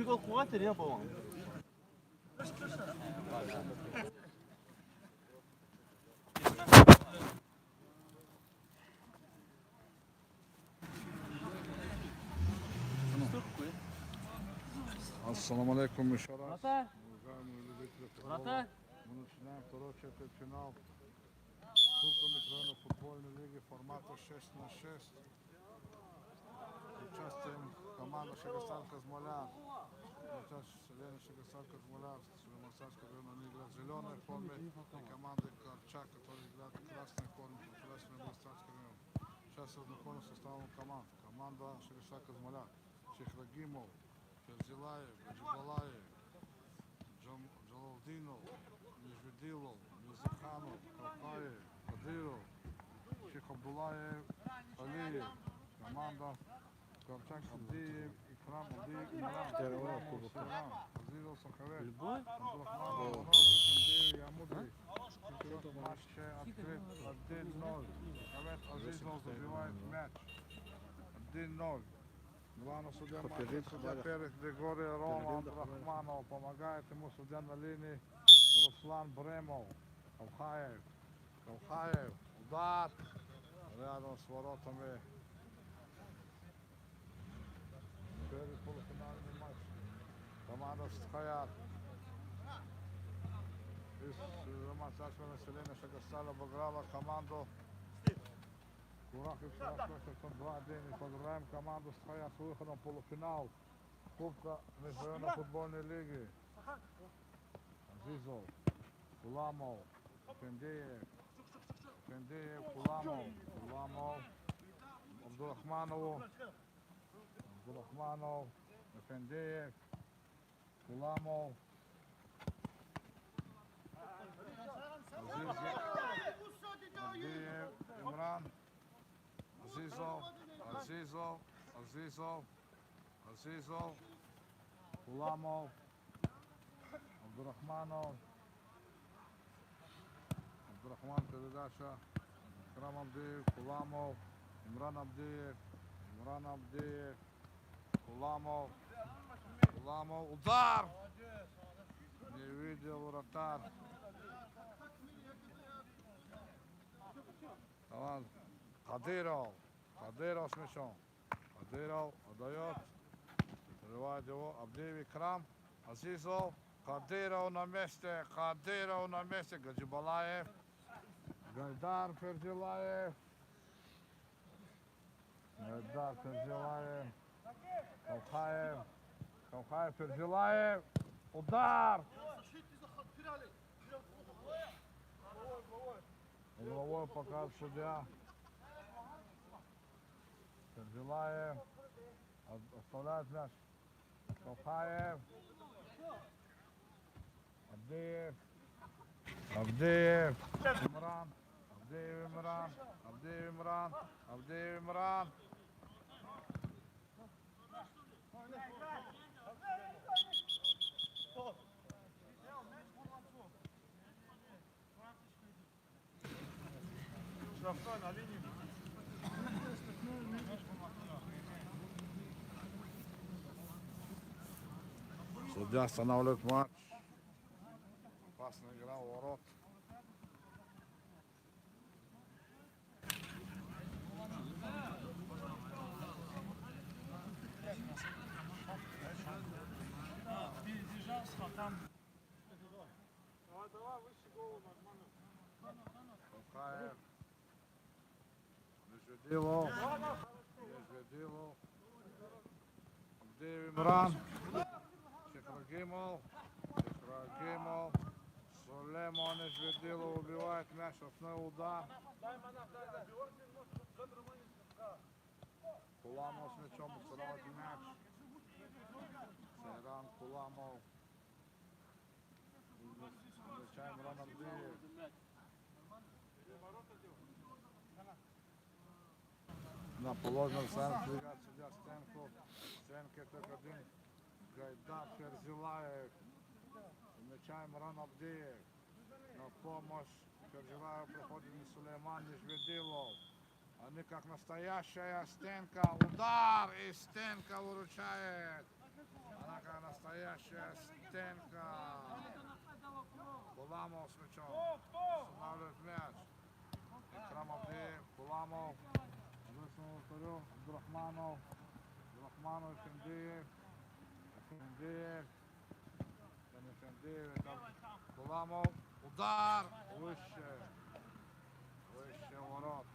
куда ты, по-моему? Ассаламу алейкум еще раз. Врата. Уважаемые любители футбола. Врата. Мы начинаем второй четвертьфинал Кубка международной футбольной лиги формата 6-6. Участием команды Шагастан Казмоляр. Лена Шагастан Казмоляр, Сулеймансарского района, они играют в зеленой форме. И команда Корчак, которые играют в красной форме, Сулеймансарский район. Сейчас я знакомлюсь с составом команд. Команда Шагастан Казмоляр. Чехрагимов, Ферзилаев, Гаджибалаев, Джалалдинов, Межведилов, Мизаханов, Калкаев, Кадыров, Шейх Абдулаев, Алиев, команда Корчак, Абдиев, Икрам, Абдиев, Имран, Азизов, Сахарев, Абдурахман, Сандеев, Ямудри. Матч открыт 1-0. Хавет Азизов забивает мяч. 1-0. Главный судья матча, судья Перех Григорий Рома Абдурахманов. Помогает ему судья на линии Руслан Бремов. Калхаев. Удар. Рядом с воротами. Перед полуфинальный матч. Команда Хаят из Романсарского населения Шагастана обыграла команду Курахов 2-1. И поздравляем команду Хаят с выходом в полуфинал Кубка международной футбольной лиги. Азизов, Куламов, Фендеев, Куламов, Абдурахманов, Фендеев, Куламов, Абдиев, Имран, Азизов, Куламов, Абдурахман передача, Икрам Абдиев, Куламов, Имран Абдиев, Куламов, удар! Не видел вратарь. Кадыров с мячом. Кадыров отдает, срывает его, Абдиев, Икрам, Азизов, Кадыров на месте, Гаджибалаев, Гайдар Ферзилаев, Калхаев, Ферзилаев, удар! Угловой показывает судья. Ферзилаев оставляет мяч. Калхаев, Абдиев, Имран. Судья останавливает матч. Опасная игра у ворот. Калхаев. Межведилов. Абдиев, Имран. Чехрагимов. Сулейман Межведилов убивает мяч. Штрафной удар. Куламов с мячом устраивает мяч. Сайран Куламов. Встречаем Имран Абдиев. На положенном самом судья Стенков. Стенков только один. Гайдар Ферзилаев. Встречаем Имран Абдиев. На помощь Ферзилаев приходит Сулейман Межведилов. Они как настоящая стенка. Удар, и стенка выручает. Она Такая настоящая стенка. Буламов с мячом. Устанавливает мяч. Икрам Абдиев, Буламов. Высунул вторую. Абдурахманов. Абдурахманов, Эфендиев. Эфендиев. Эфендиев. Буламов. Удар. Выше. Выше ворот.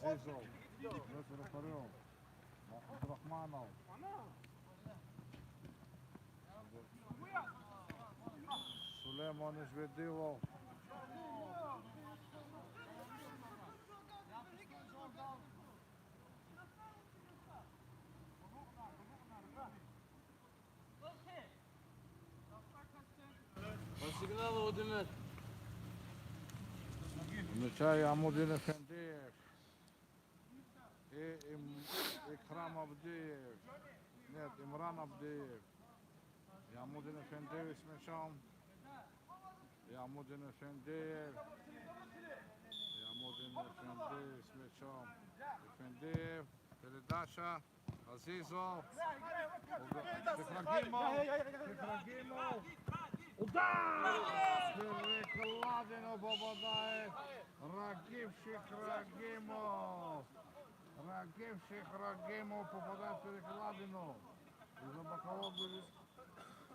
Азизов. Высунул вторую. Абдурахманов. Сулейман Ишведилов. По сигналу Удемет. Мяча Амудин Эфендиев. И Икрам Абдиев. Нет, Имран Абдиев. Ямудин Эфендиев с мячом. Ямудин Эфендиев. Ямудин Эфендиев с мячом. Эфендиев. Передача. Азизов. Шихрагимов. Шихрагимов. Удар! Перекладину попадает Рагиб Шихрагимов. Рагиб Шихрагимов попадает в перекладину. Из-за бокового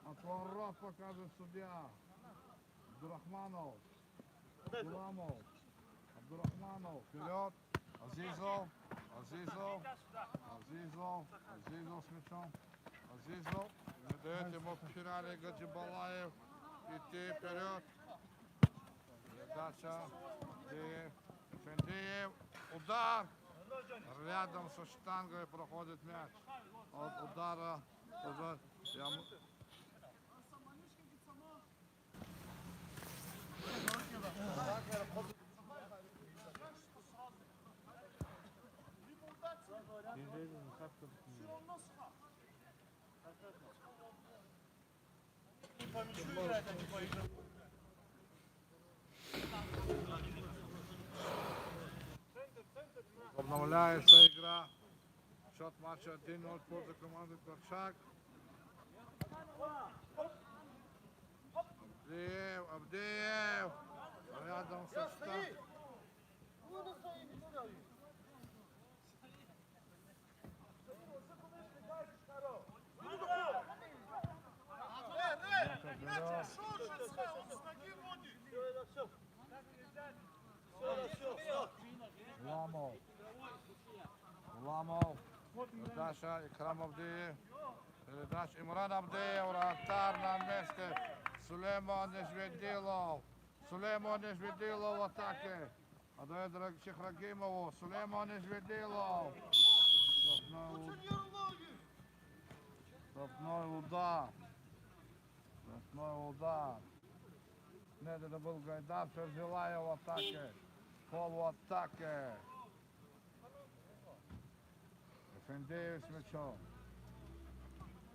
отворот показывает судья. Абдурахманов. Буламов. Абдурахманов. Вперед. Азизов. Азизов. Азизов. Азизов с мячом. Азизов. Не дает ему в финале Гаджибалаев идти вперед. Передача. Эфендиев. Эфендиев. Удар. Рядом со штангой проходит мяч. От удара уже обновляется игра. Счет матча 1-0 в пользу команды Корчак. Абдиев, Абдиев. Рядом со штангой. Буламов. Буламов. Передача Икрам Абдиев. Передача Имран Абдиев. Вратарь на месте. Сулейман Ишведилов. Сулейман Ишведилов в атаке. Отдает Шихрагимову. Сулейман Ишведилов. Штрафной удар. Штрафной удар. Нет, это был Гайдар Ферзилаев в атаке. Пол в атаке. Эфендиев с мячом.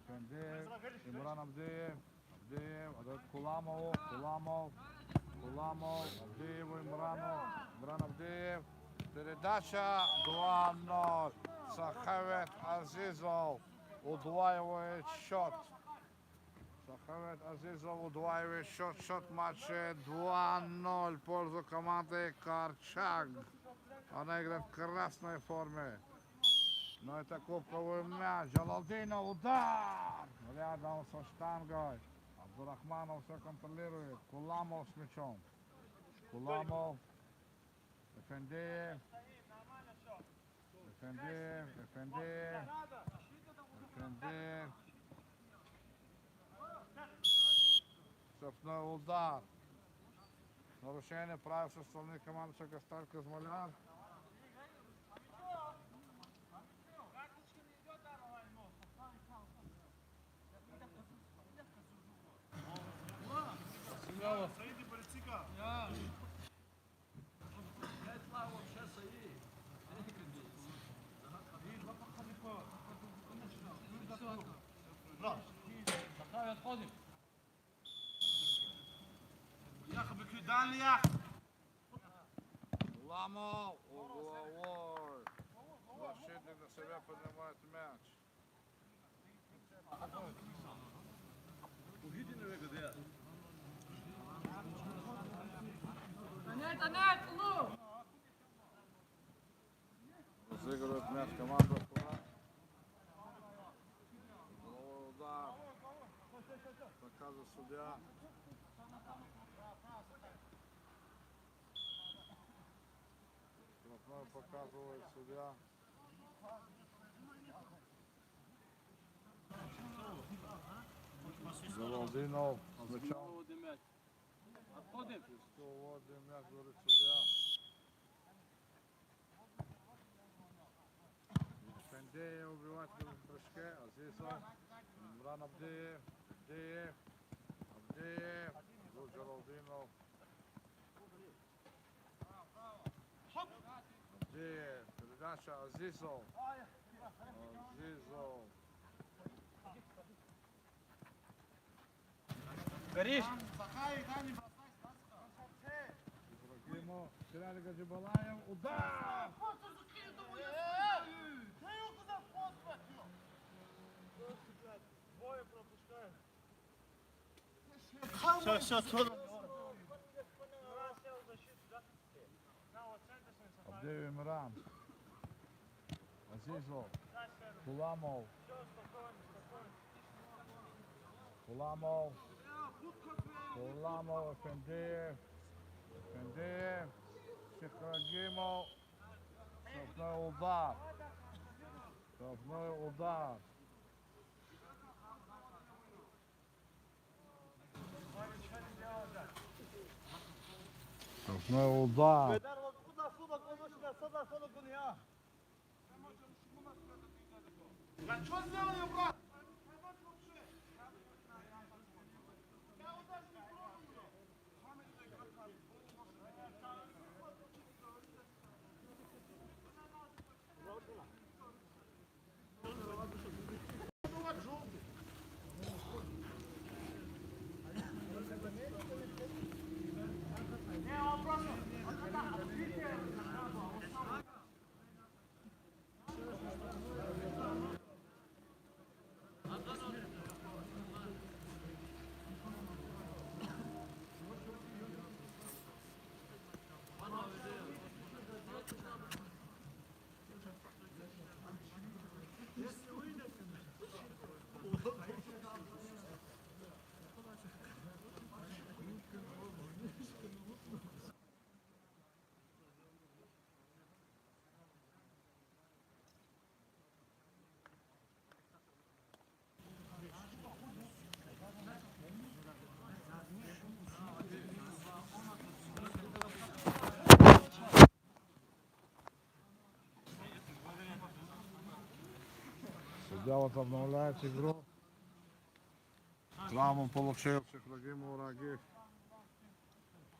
Эфендиев. Имран Абдиев. Абдиев. Отдает Куламову. Куламов. Куламов. Абдиеву. Имрану. Имран Абдиев. Передача 2-0. Сахавет Азизов удваивает счет. Сахавет Азизов удваивает счет. Счет матча 2-0 в пользу команды Корчак. Она играет в красной форме. Но это кубковый мяч. Джалалдинов удар. Рядом со штангой. Абдурахманов все контролирует. Куламов с мячом. Куламов. Эфендиев. Эфендиев. Эфендиев. Эфендиев. Штрафной удар. Нарушение правил со стороны команды Шагосталь Казмаляр. Отходим. Ламов, угловой. Защитник на себя поднимает мяч. Разыгрывает мяч команда «Скала». Головой удар. Показывает судья. Штрафной показывает судья. Завалдинов с мячом. Наводим м'яч. Отходим. Уводим мяч, говорит судья. Фендеев убивает в прыжке. Азизов. Имран Абдиев. Абдиев. Тут Джалалдинов. Абдиев. Передача Азизов. Гориш. Ибрагимов. Теряли Гаджибалаев. Удар! Все, Абдиев Имран. Азизов. Куламов. Фендеев. Шихрагимов. Штрафной удар. Штрафной удар. Что сделали, брат? Судья возобновляет игру. Травму получил Шихрагимов Рагив.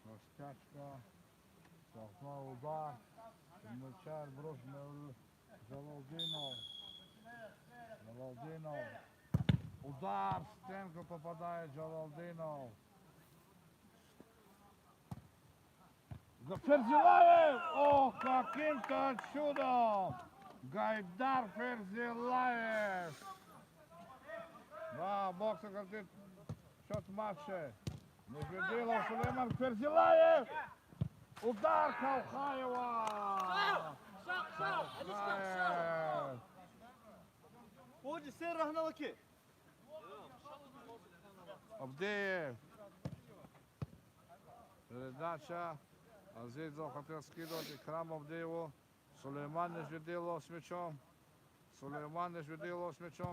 Раскачка. Штрафной удар. Мяча брошенный Джалалдинов. Удар. В стенку попадает Джалалдинов. Ферзилаев! Ох, каким-то чудом! Гайдар Ферзилаев! Да, боксер говорит, счет матча. Медведилов, Сулейман Ферзилаев! Удар Каухаева! Каухаев! Ходи, сер рахналаки. Абдиев. Передача. Азизов хотел скидывать Икрам Абдиеву. Сулейман Нежведилов с мячом.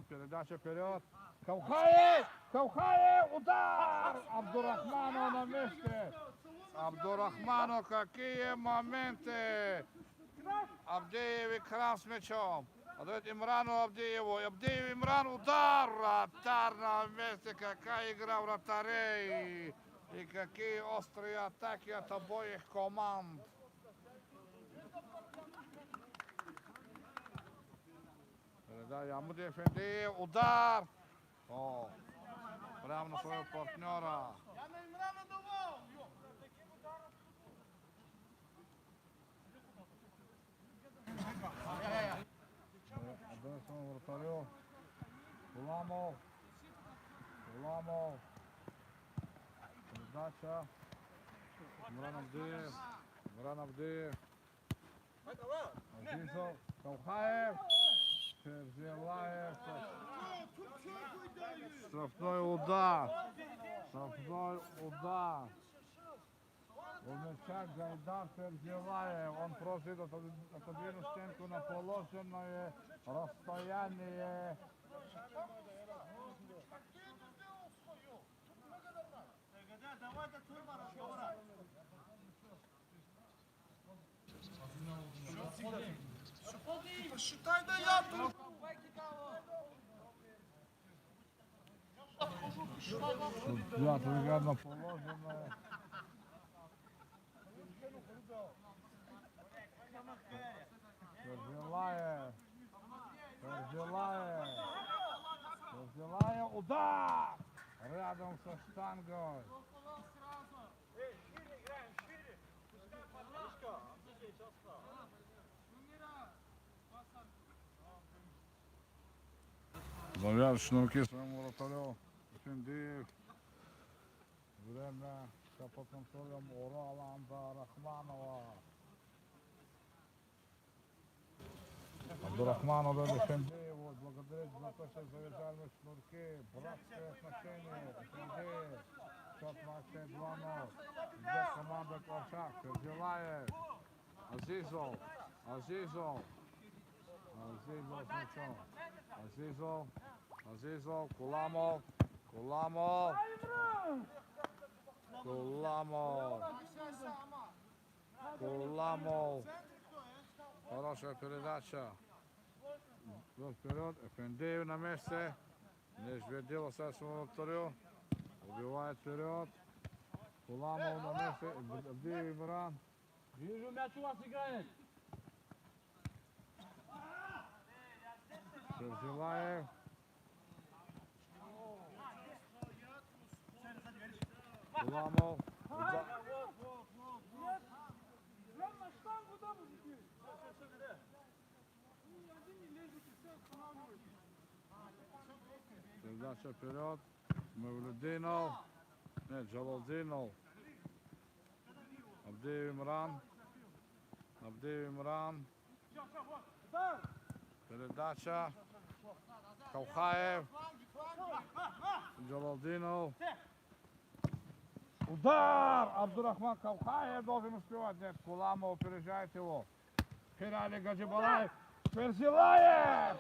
Передача вперед. Каухаев! Удар! Абдурахманов на месте. Абдурахманов, какие моменты! Абдиев Икрам с мячом. Отдает Имрану Абдиеву. Абдиев Имран, удар! Вратарь на месте. Какая игра вратарей! И какие острые атаки от обоих команд. Передача Амудиев, Фендеев, удар! О, прямо на своего партнера. Я на Имрана давал. Отдает своему вратарю. Куламов. Куламов. Передача. Миран Авдеев. Миран Авдеев. Азизов. Кавхаев. Ферзилаев. Штрафной удар. Штрафной удар. Умечак Гайдар Ферзилаев. Он просит отодвинуть стенку на положенное расстояние. Давайте турба разговора. Посчитай, да я тут. Судья выгодно положенное. Ферзилаев. Ферзилаев. Ферзилаев. Удар! Рядом со штангой. Завязочные руки своему вратарю. Эфендиев. Время под контролем Ураланда Рахманова. Абдурахманов Эфендиеву благодарить за то, что завязали шнурки. Братское отношение. Эфендиев. Счет матча 2-0. Где команда Корчак. Ферзилаев. Азизов. Азизов. Азизов с мячом. Азизов. Азизов. Куламов. Куламов. Куламов. Куламов. Хорошая передача. Вперед. Эфендиев на месте. Не жведил со своего второго. Убивает вперед. Куламов на месте. Авдеев Имран. Вижу, мяч у вас играет. Ферзилаев. Куламов. Передача вперед. Мавлюдинов. Нет, Джалалдинов. Авдеев Имран. Авдеев Имран. Передача. Кавхаев. Джалалдинов. Удар! Абдурахман Кавхаев должен успевать. Нет, Куламов опережает его. Хирали Гаджибалаев. Ферзилаев!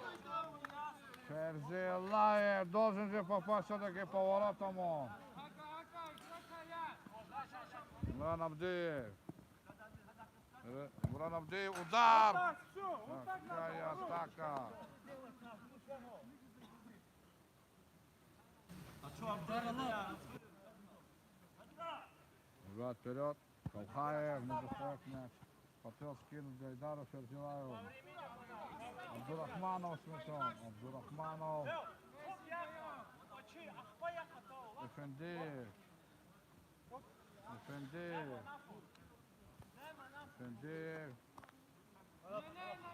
Ферзилаев должен же попасть все-таки поворотом он. Имран Авдеев. Имран Авдеев. Удар! Какая атака! Играть вперед. Кавхаев не достает мяч. Хотел скинуть Гайдару Ферзилаеву. Абдурахманов с мячом. Абдурахманов. Эфендиев. Эфендиев. Эфендиев.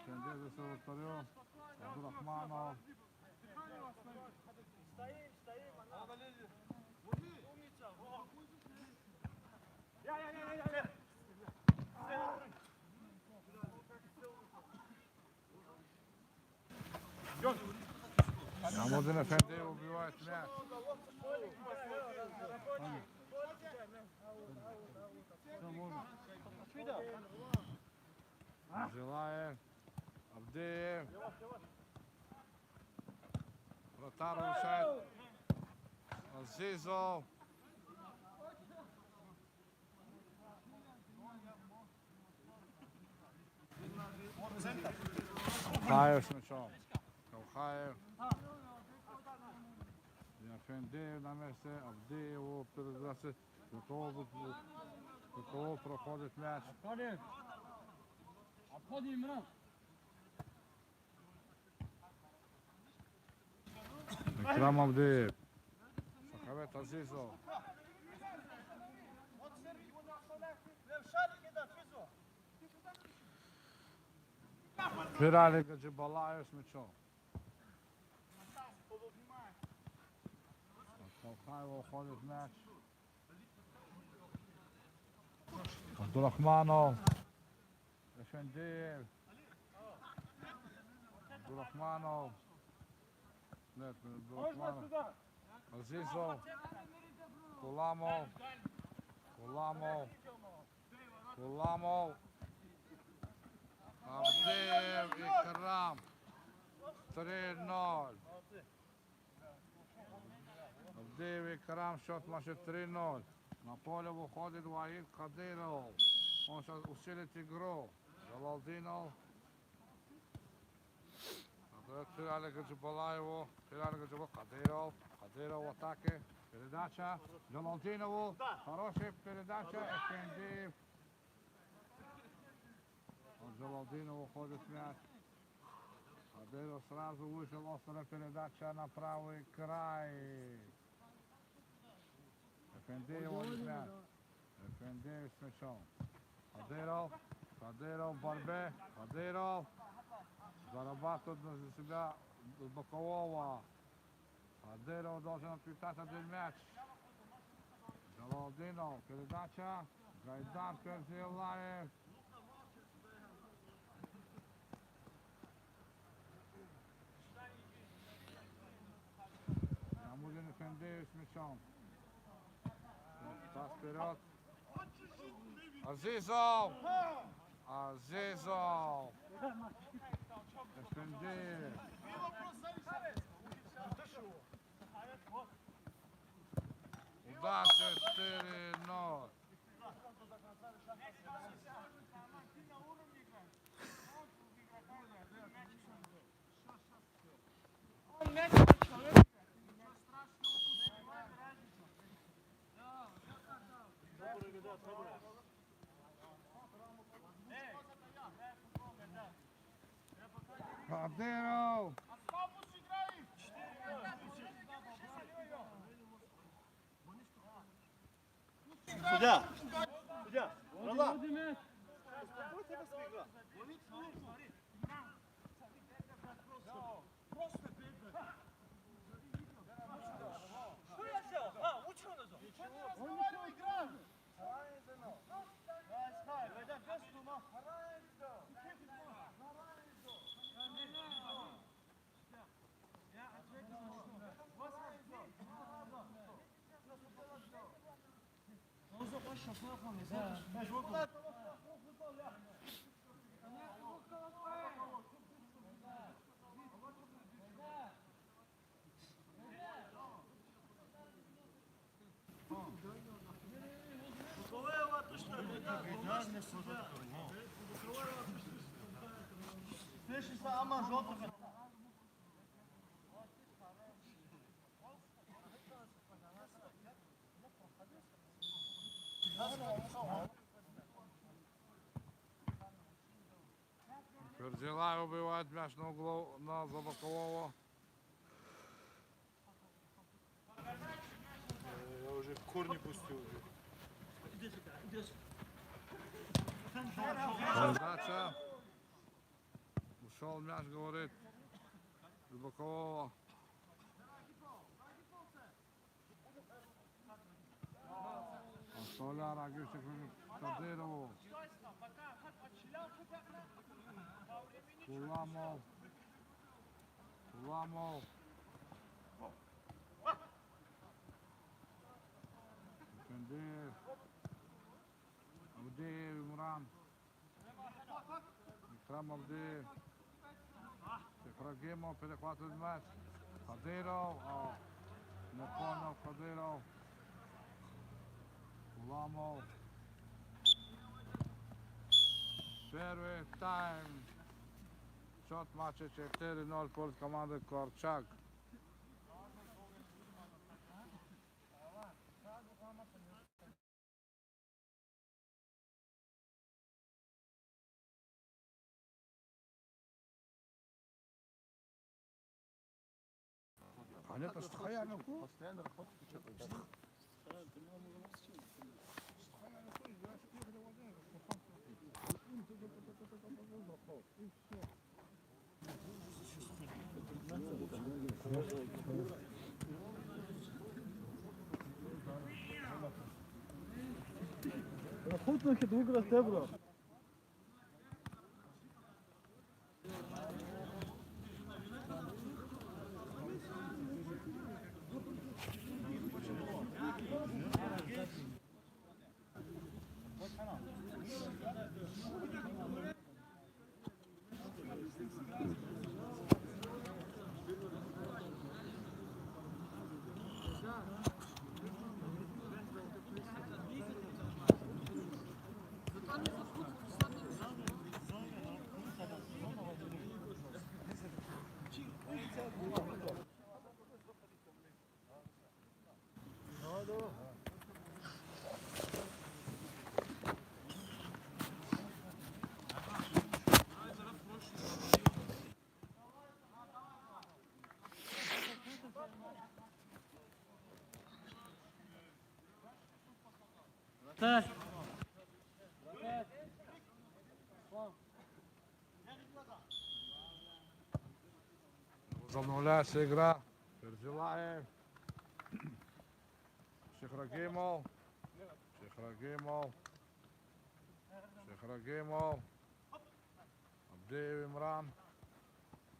Эфендиев за своего второго. Абдурахманов. Амудин Эфендиев убивает мяч. Желаев. Авдеев. Вратар решает. Азизов. Кавхаев с мячом. Кавхаев. Эфендиев на месте. Авдееву передача. Какого проходит мяч. Отходим. Отходим, Имран. Икрам Авдеев. Сахавет Азизов. Пирали Гаджибалаев с мячом. Михайло уходит мяч. Абдурахманов. Эфендиев. Абдурахманов. Нет, не Абдурахманов. Азизов. Куламов. Куламов. Куламов. Авдеев и Крам. 3-0. Авдеев и Крам, счет маше 3-0. На поле выходит Ваид Кадыров. Он сейчас усилит игру. Жалалдинов. Филали Гаджибалаеву. Филали Гаджибалаеву. Кадыров. Кадыров в атаке. Передача Жалалдинову. Хорошая передача. Эфендиев. От Жалалдинова уходит мяч. Кадыров сразу вышел. Острая передача на правый край. Эфендиев уходит мяч. Эфендиев с мячом. Кадыров в борьбе. Кадыров зарабатывает за себя бокового. Кадыров должен отпитать один мяч. Жалалдинов. Передача. Гайдар Перзилаев. Намудин Эфендиев с мячом. Пас вперед. Азизов. Азизов. Эфендиев. Удар 4-0. Кадыров. Судья! Судья! Ролан! Води мяч. Успокойте вас, игра! Что я сделал? Учил назад! Разговаривай, игра! Ama жълтата. Перзилаев убивает мяч на углу на Забакового. Я уже корни пустил. Передача. Ушел мяч, говорит Забакового. Оставляет Агишек Кадырову. Куламов. Куламов. Эфендиев. Авдеев, Имран. Икрам Авдеев. Сехрагимов перехватывает мяч. Кадыров. Не понял Кадыров. Куламов. Первый тайм. Счет матча 4-0 пользу команды Корчак. Понятно, что Хаями постоянно работает. Хотно ќе да игра с теб, бро. Возобновляет се игра. Ферзилаев. Шехрагимов. Шехрагимов. Шехрагимов. Абдиев Имран.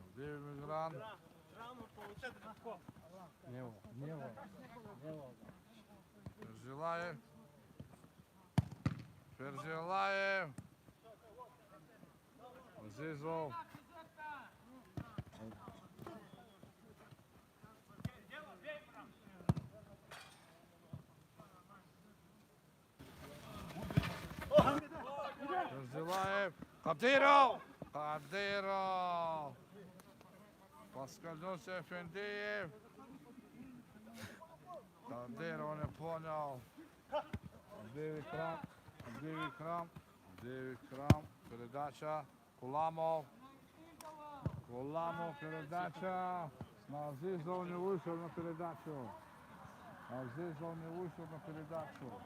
Абдиев Имран. Ферзилаев. Ферзилаев. Азизов. Ферзилаев. Кадиров. Кадиров. Поскользнулся Эфендиев. Кадиров не понял. Абдиев Икрам. Абдиев Икрам. Абдиев Икрам. Передача. Куламов. Куламов передача. Азизов не вышел на передачу. Азизов не вышел на передачу.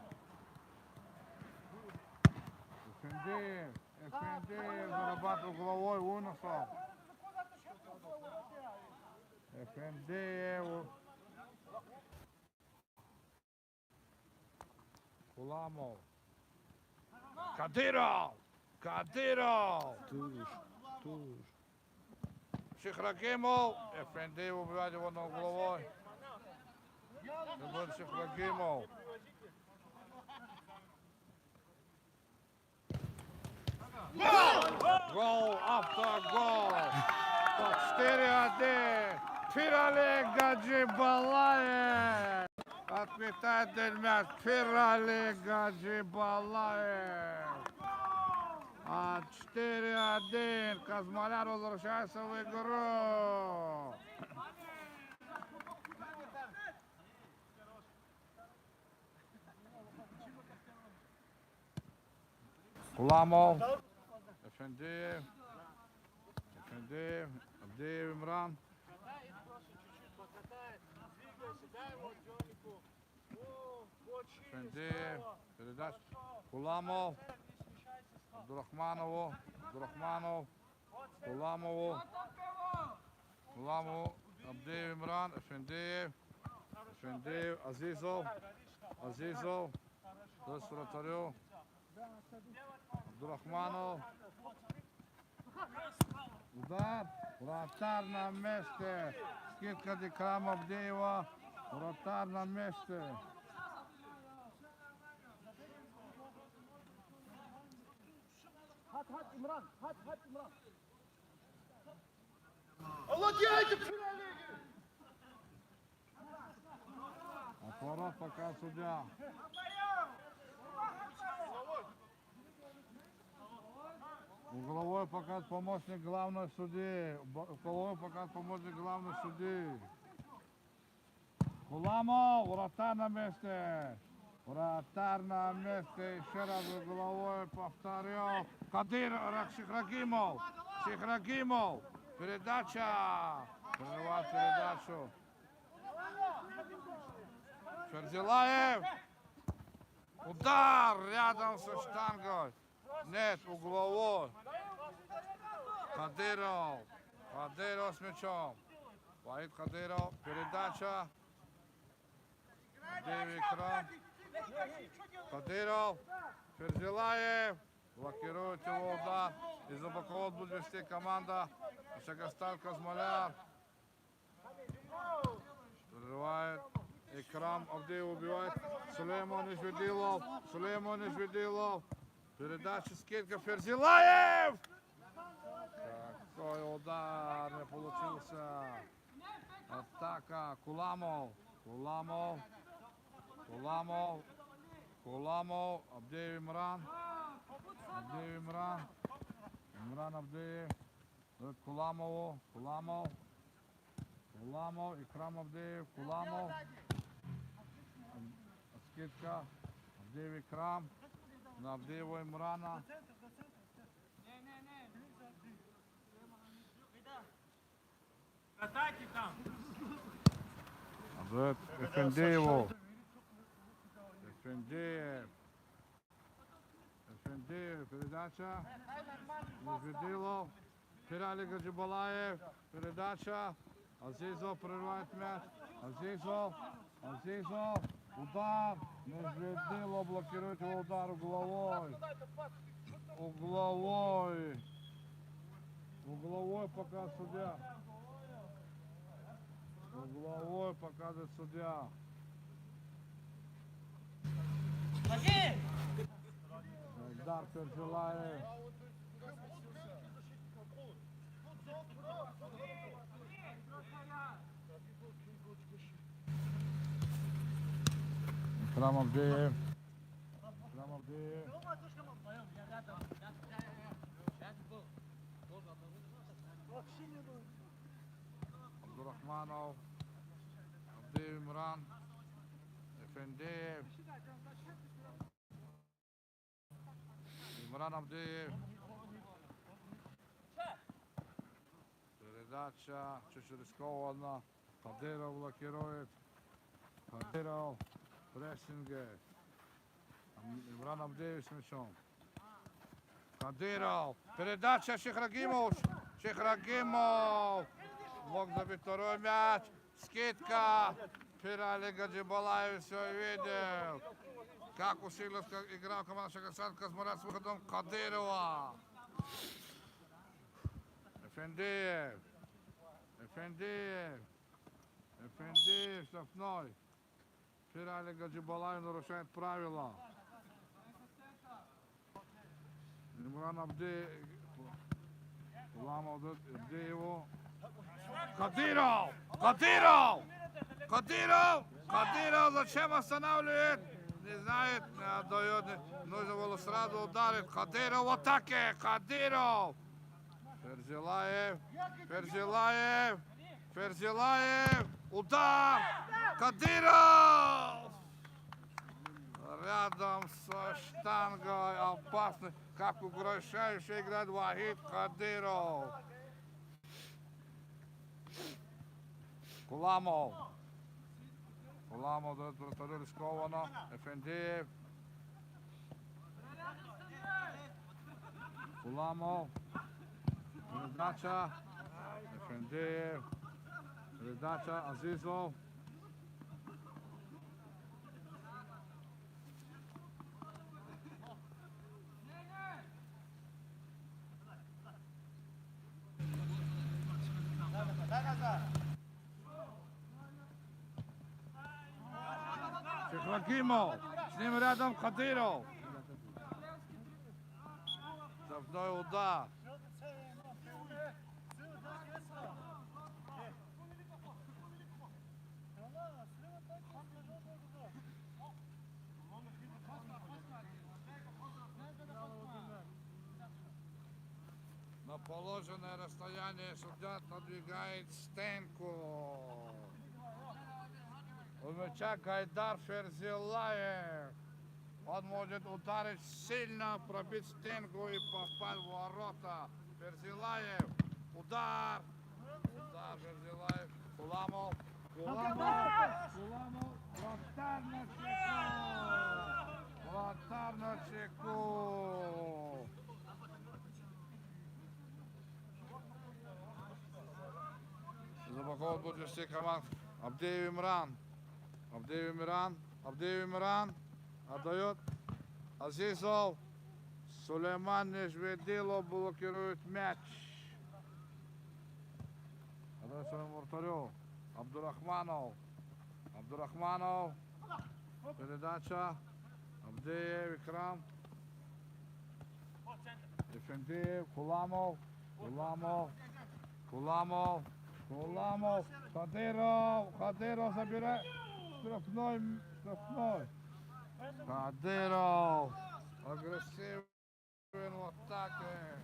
Эфендиев. Эфендиев зарабатывал головой выносом. Эфендиев. Куламов. Кадиров. Кадиров. Шехрагимов. Эфендиев убивает его на головой. Это был Шехрагимов. Гол, автогол. 4-1. Пирали Гаджибалаев. Отметает мяч. Пирали Гаджибалаев. 4-1. Казмаляр возвращается в игру. Куламов. Эфендиев. Эфендиев. Абдиев Имран. Эфендиев. Передача. Куламов. Абдурахманову. Абдурахманов. Куламову. Куламову. Абдиев Имран. Эфендиев. Эфендиев. Азизов. Азизов. То есть вратарю. Абдурахманов. Удар. Вратар на месте. Скидка Дикрам Абдиева. Вратар на месте. Hadi İmran, hadi İmran. Allah diyeydi Pirali. Отворот пока судья. Угловой показ помощник главной судьи. Угловой показ помощник главной судьи. Куламов, вратарь на месте. Вратарь на месте. Еще раз угловой повторю. Кадиров, Шехрагимов. Шехрагимов. Передача. Прерывает передачу. Ферзилаев. Удар рядом со штангой. Нет, угловой. Кадиров. Кадиров с мячом. Ваид Кадиров. Передача. Дэви Крам. Кадиров. Ферзилаев блокирует его удар. Из-за бокового будет вести команда Шагостар Казмоляр. Прерывает. Икрам Авдеев убивает. Сулейман Ишведилов. Сулейман Ишведилов. Передача, скидка, Ферзилаев! Какой удар не получился. Атака. Куламов. Куламов. Куламов. Куламов. Авдеев Имран. Авдеев Имран. Имран Авдеев. Куламову. Куламов. Куламов. Икрам Авдеев. Куламов. Скидка. Авдеев Икрам. На Авдеева Имрана. Катайте там. Абдет Эфендееву. Эфендеев. Эфендеев. Передача. Нежведилов. Пирали Гаджибалаев. Передача. Азизов прерывает мяч. Азизов. Азизов. Удар. Нежведилов блокирует его удар угловой. Угловой. Угловой пока судья. Угловой показывает судья. Эльдар Ферзилаев. Икрам Авдеев. Икрам Авдеев. Абдурахманов. Авдеев Имран. Эфендеев. Имран Авдеев. Передача чуть-чуть рискованно. Кадыров блокирует. Кадыров. Прессинге. Имран Авдеев с мячом. Кадыров. Передача Шихрагимов. Шихрагимов. Мог забить второй мяч. Скидка. Пирали Гаджибалаев все видел. Как усилилась игра команда Шагостар Казмоляр с выходом Кадырова. Эфендеев. Эфендеев. Эфендеев штрафной. Пирали Гаджибалаев нарушает правила. Имран Авдеев. Куламов Авдееву. Кадыров! Кадыров! Кадыров! Кадыров зачем останавливает? Не знает, не отдает. Нужно было сразу ударить. Кадыров в атаке! Кадыров! Ферзилаев! Ферзилаев! Ферзилаев! Удар! Кадыров! Рядом со штангой опасный. Как угрожающе играет Вахид Кадыров. Куламов. Куламов дает вратарю рискованно. Эфендеев. Куламов. Передача. Эфендеев. Передача Азизов. Шихрагимов. С ним рядом Кадыров. Штрафной удар. На положенное расстояние судья отодвигает стенку. У мяча Гайдар Ферзилаев. Он может ударить сильно, пробить стенку и попасть в ворота. Ферзилаев. Удар. Удар Ферзилаев. Куламов. Куламов. Куламов. Вратарь на чеку. Вратарь на чеку. Забаков будет все команд. Авдеев Имран. Авдеев Имран. Авдеев Имран. Отдает. Азизов, Сулейман Нежведилов блокирует мяч. Адресуем вратарю. Абдурахманов. Передача. Абдеев, Икрам. Дефендив. Куламов. Кадиров забирает. Штрафной. Кадиров. Агрессивен в атаке.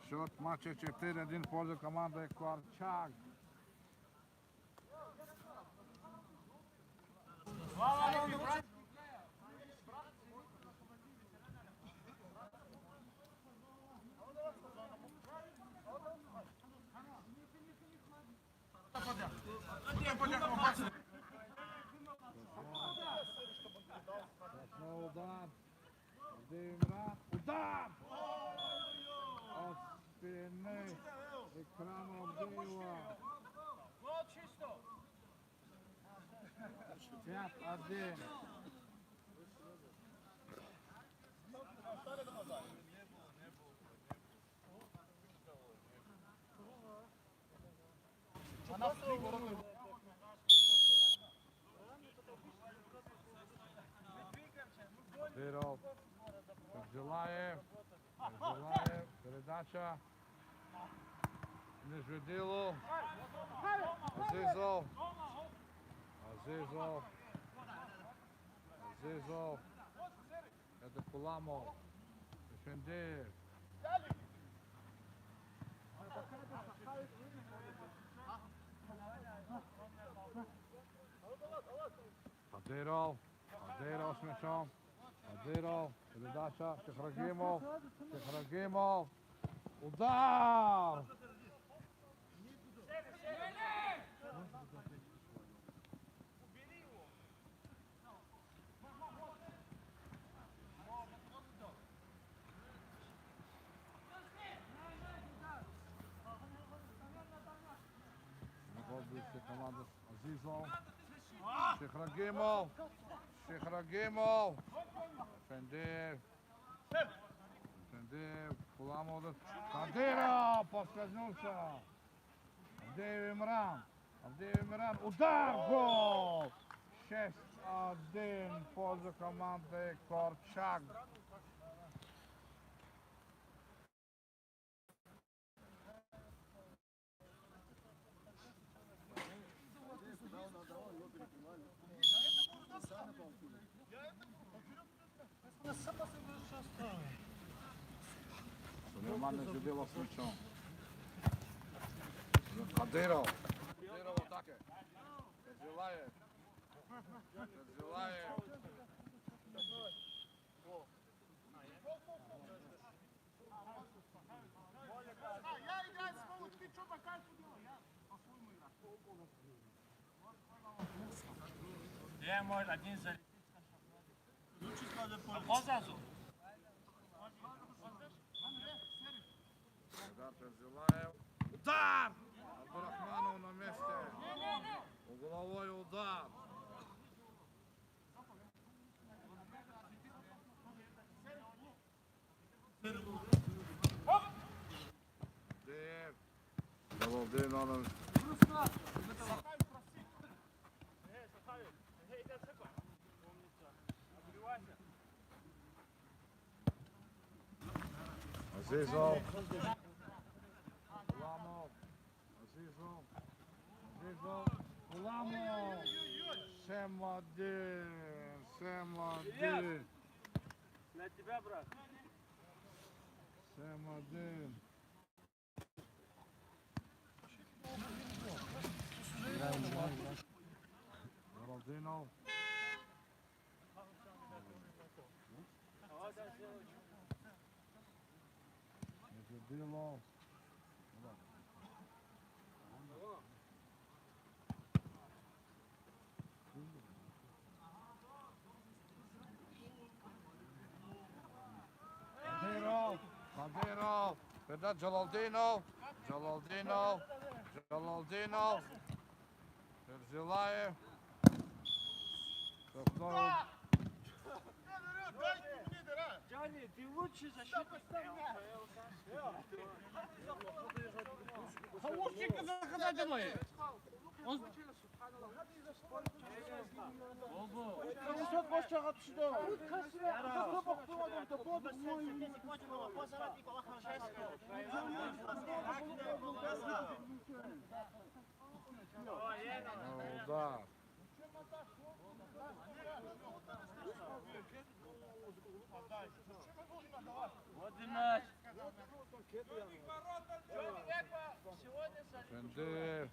Счет матча 4-1 в пользу команды Корчак. Удар. Удар! От спины Икрама Абдеева. 5-1. Кадиров. Желаев. Передача. Нежведилов. Азизов. Это Куламов. Дефендив. Кадиров с мячом. Передача. Шехрагимов. Удар! Команда Азизов. Шехрагимов. Дефендив. Куламов. Кадиров поскользнулся. Абдеев Имран. Удар! Гол! 6-1 в пользу команды Корчак. Сулейман Нежведилов с мячом. Кадиров в атаке. Желаев. Я мой один залетит. Позазу. Желаев. Удар! Абдурахманов на месте. Угловой удар. Балдин он. Азизов. Куламов. 7-1. На тебя, брат. 7-1. Балдинов. Нежведилов. передать Джалалдинов. Джалалдинов. Джалалдинов. Ферзилаев. Штрафной. Джани, ты лучший защитник. Лучше заказать домой. Он... Oldu. Çok boş çağa düştü. Çok baktılar da bu Удар. Вот и мяч. Шендер.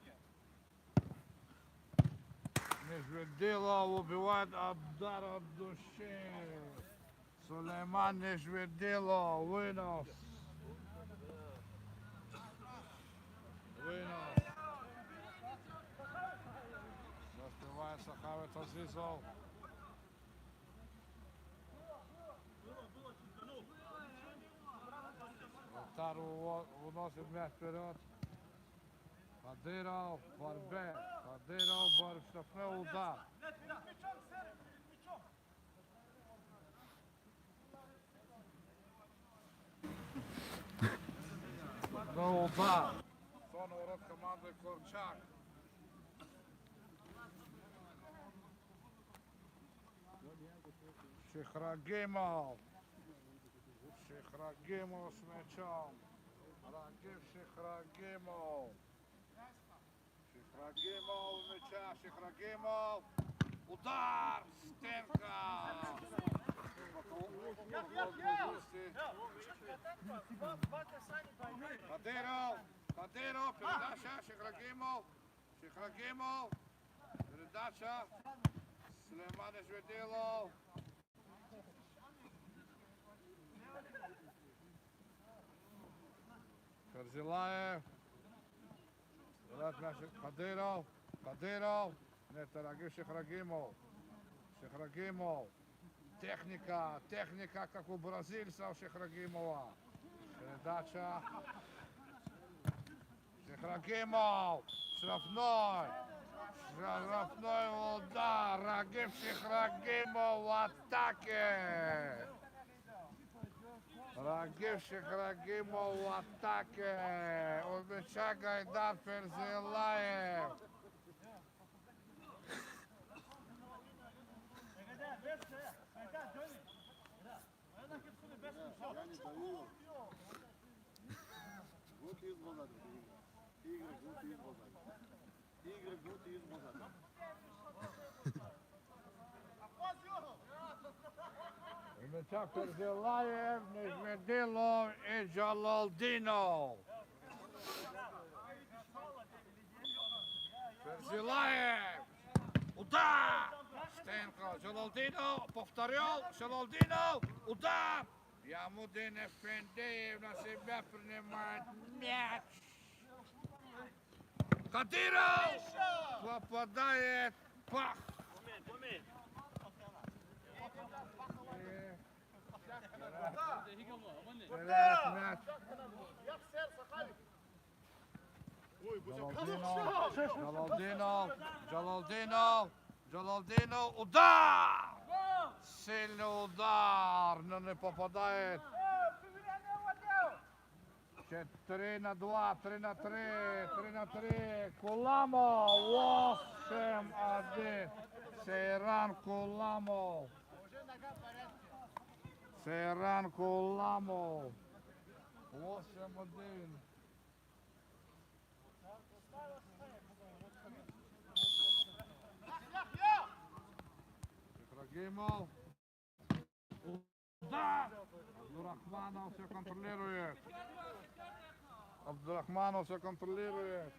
Нежведилов убивает Абдар от души. Сулейман Нежведилов. Вынос. Вынос. Заспевает Сахавец Азизов. Вратар уносит мяч вперед. Кадыров, борьбе. Кадыров, штрафной удар. Штрафной удар. Сон ворот команды Корчак. Шихрагимов. Шихрагимов с мячом. Рагив Шихрагимов. Шихрагимов мяча. Шихрагимов. Удар. Стенка. Кадыров. Кадыров. Передача. Шихрагимов. Шихрагимов. Передача. Сулейман Нежведилов. Ферзилаев. Кадыров. Кадыров. Нет, Рагив Шихрагимов. Шихрагимов. Техника. Техника, как у бразильцев Шихрагимова. Передача. Шихрагимов. Штрафной. Штрафной удар. Рагив Шихрагимов в атаке. Рагив Шихрагимов в атаке. У мяча Гайдар Ферзилаев. Год избран. Игры год избран. Игры год избран. У мяча Ферзилаев, Нежведилов и Джалалдинов. Ферзилаев. Удар! Стенко. Джалалдинов. Повторил. Джалалдинов. Удар! Ямудин Эфендеев на себя принимает мяч. Кадыров попадает. Пах! Теряет мяч. Джалалдинов. Джалалдинов. Джалалдинов. Удар! Сильный удар, но не попадает. 3-2, 3-3. Куламов. 8-1. Сейран Куламов. Сейран Куламов. 8-1. Шихрагимов. Удар! Абдурахманов все контролирует. Абдурахманов все контролирует.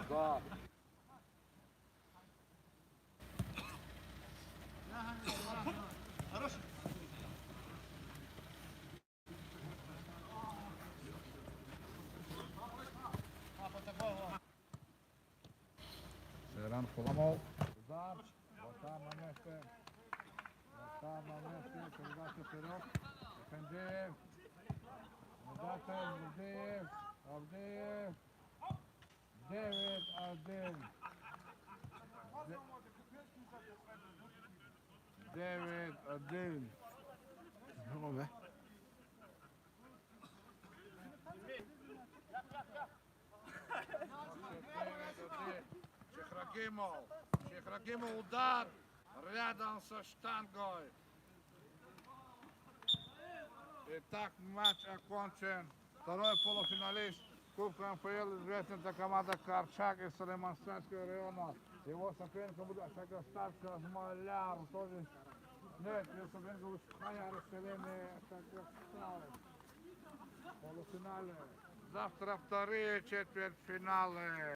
Удар. Иван Холомов. Удар. Вот там на месте. Вот там на месте. Передача вперед. Фендеев. Медатев. Авдеев. Авдеев. 9-1. 9-1. Ну, да. Шехрагимов удар рядом со штангой. Итак, матч окончен. Второй полуфиналист Кубка МФЛ, известная команда Корчак из Салиманского района. Его соперником будет Шагостар Казмаляр. Тоже нет, его соперником будет Ханя Расселение Шагостар. Полуфинале. Завтра вторые четвертьфиналы.